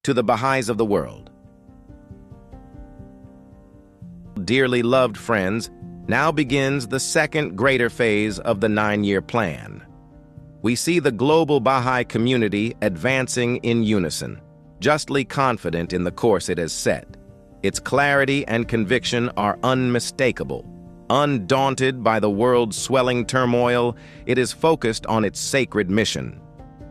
to the Baha'is of the world. Dearly loved friends, now begins the second greater phase of the 9-year plan. We see the global Baha'i community advancing in unison, justly confident in the course it has set. Its clarity and conviction are unmistakable. Undaunted by the world's swelling turmoil, it is focused on its sacred mission.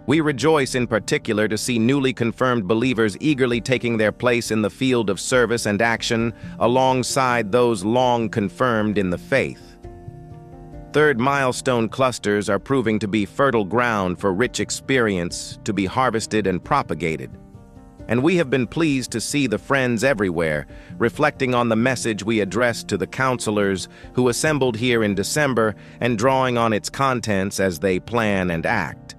We rejoice in particular to see newly confirmed believers eagerly taking their place in the field of service and action alongside those long confirmed in the faith. Third milestone clusters are proving to be fertile ground for rich experience to be harvested and propagated. And we have been pleased to see the friends everywhere reflecting on the message we addressed to the counselors who assembled here in December and drawing on its contents as they plan and act.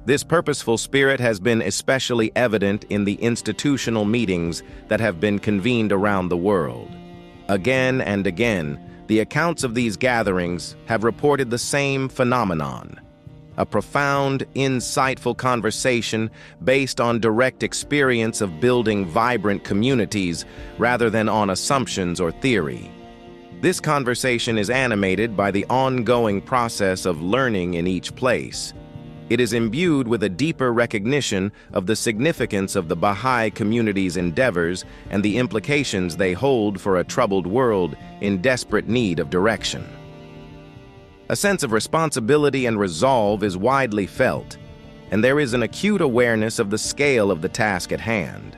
This purposeful spirit has been especially evident in the institutional meetings that have been convened around the world. Again and again, the accounts of these gatherings have reported the same phenomenon: a profound, insightful conversation based on direct experience of building vibrant communities rather than on assumptions or theory. This conversation is animated by the ongoing process of learning in each place. It is imbued with a deeper recognition of the significance of the Baha'i community's endeavors and the implications they hold for a troubled world in desperate need of direction. A sense of responsibility and resolve is widely felt, and there is an acute awareness of the scale of the task at hand.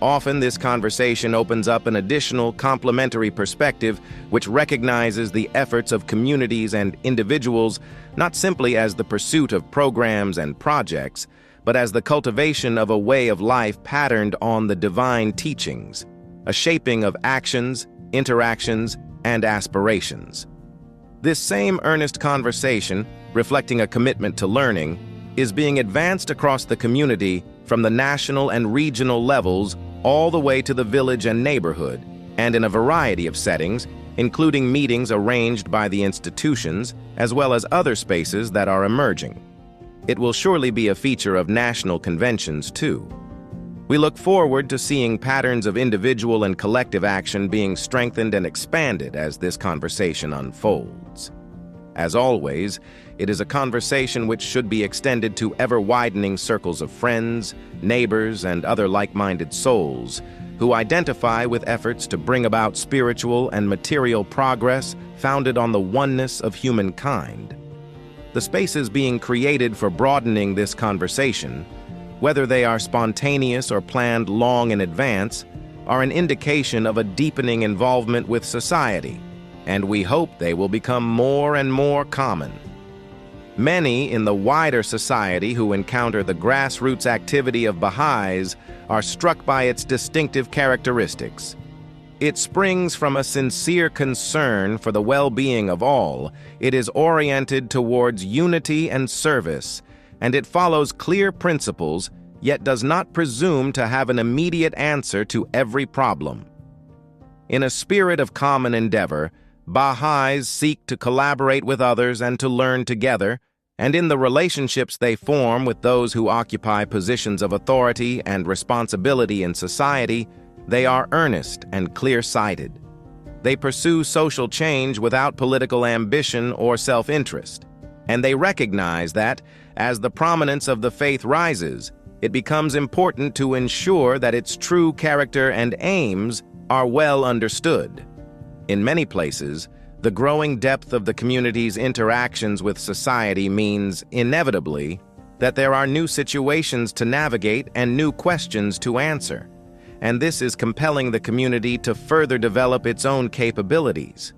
Often this conversation opens up an additional complementary perspective which recognizes the efforts of communities and individuals not simply as the pursuit of programs and projects, but as the cultivation of a way of life patterned on the divine teachings, a shaping of actions, interactions, and aspirations. This same earnest conversation, reflecting a commitment to learning, is being advanced across the community from the national and regional levels all the way to the village and neighborhood, and in a variety of settings, including meetings arranged by the institutions, as well as other spaces that are emerging. It will surely be a feature of national conventions, too. We look forward to seeing patterns of individual and collective action being strengthened and expanded as this conversation unfolds. As always, it is a conversation which should be extended to ever-widening circles of friends, neighbors, and other like-minded souls who identify with efforts to bring about spiritual and material progress founded on the oneness of humankind. The spaces being created for broadening this conversation, whether they are spontaneous or planned long in advance, are an indication of a deepening involvement with society, and we hope they will become more and more common. Many in the wider society who encounter the grassroots activity of Baha'is are struck by its distinctive characteristics. It springs from a sincere concern for the well-being of all, it is oriented towards unity and service, and it follows clear principles, yet does not presume to have an immediate answer to every problem. In a spirit of common endeavor, Baha'is seek to collaborate with others and to learn together, and in the relationships they form with those who occupy positions of authority and responsibility in society, they are earnest and clear-sighted. They pursue social change without political ambition or self-interest, and they recognize that, as the prominence of the faith rises, it becomes important to ensure that its true character and aims are well understood. In many places, the growing depth of the community's interactions with society means, inevitably, that there are new situations to navigate and new questions to answer, and this is compelling the community to further develop its own capabilities.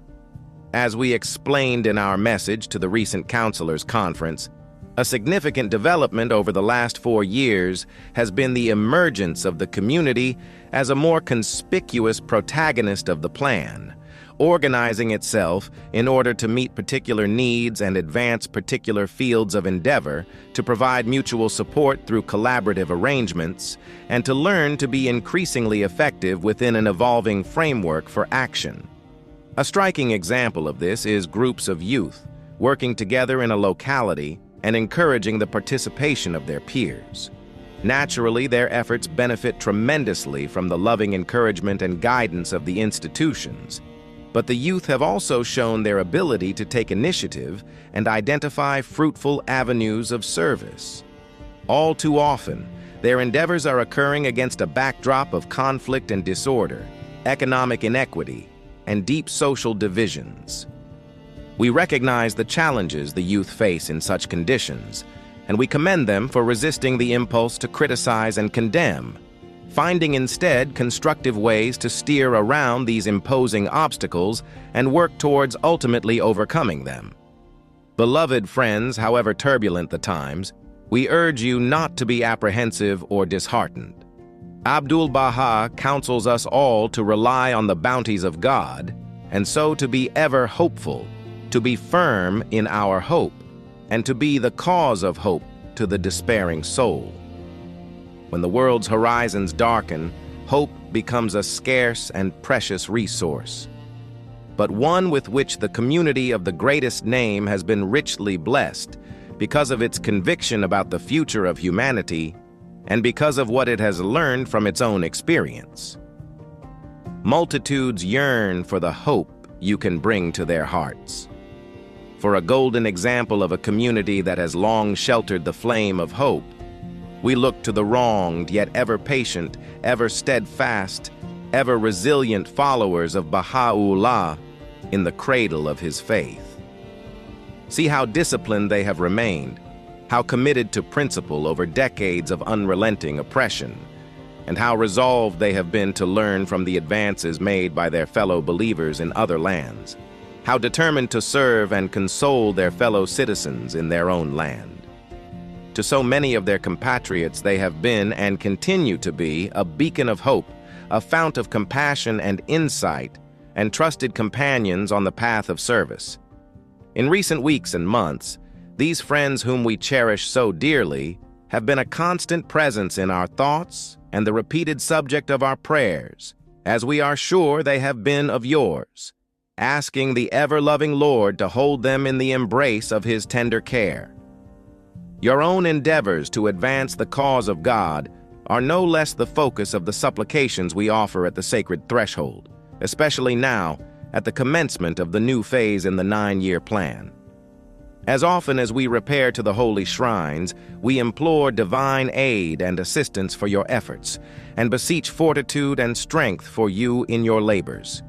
As we explained in our message to the recent counselors' conference, a significant development over the last 4 years has been the emergence of the community as a more conspicuous protagonist of the plan, organizing itself in order to meet particular needs and advance particular fields of endeavor, to provide mutual support through collaborative arrangements, and to learn to be increasingly effective within an evolving framework for action. A striking example of this is groups of youth working together in a locality and encouraging the participation of their peers. Naturally, their efforts benefit tremendously from the loving encouragement and guidance of the institutions. But the youth have also shown their ability to take initiative and identify fruitful avenues of service. All too often, their endeavors are occurring against a backdrop of conflict and disorder, economic inequity, and deep social divisions. We recognize the challenges the youth face in such conditions, and we commend them for resisting the impulse to criticize and condemn, finding instead constructive ways to steer around these imposing obstacles and work towards ultimately overcoming them. Beloved friends, however turbulent the times, we urge you not to be apprehensive or disheartened. Abdul-Baha counsels us all to rely on the bounties of God, and so to be ever hopeful, to be firm in our hope, and to be the cause of hope to the despairing soul. When the world's horizons darken, hope becomes a scarce and precious resource, but one with which the community of the greatest name has been richly blessed because of its conviction about the future of humanity and because of what it has learned from its own experience. Multitudes yearn for the hope you can bring to their hearts. For a golden example of a community that has long sheltered the flame of hope, we look to the wronged yet ever patient, ever steadfast, ever resilient followers of Baha'u'llah in the cradle of his faith. See how disciplined they have remained, how committed to principle over decades of unrelenting oppression, and how resolved they have been to learn from the advances made by their fellow believers in other lands, how determined to serve and console their fellow citizens in their own land. To so many of their compatriots, they have been and continue to be a beacon of hope, a fount of compassion and insight, and trusted companions on the path of service. In recent weeks and months, these friends whom we cherish so dearly have been a constant presence in our thoughts and the repeated subject of our prayers, as we are sure they have been of yours, asking the ever-loving Lord to hold them in the embrace of his tender care. Your own endeavors to advance the cause of God are no less the focus of the supplications we offer at the sacred threshold, especially now, at the commencement of the new phase in the 9-year plan. As often as we repair to the holy shrines, we implore divine aid and assistance for your efforts, and beseech fortitude and strength for you in your labors.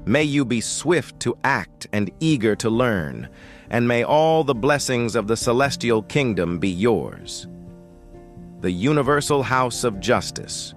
May you be swift to act and eager to learn, and may all the blessings of the celestial kingdom be yours. The Universal House of Justice,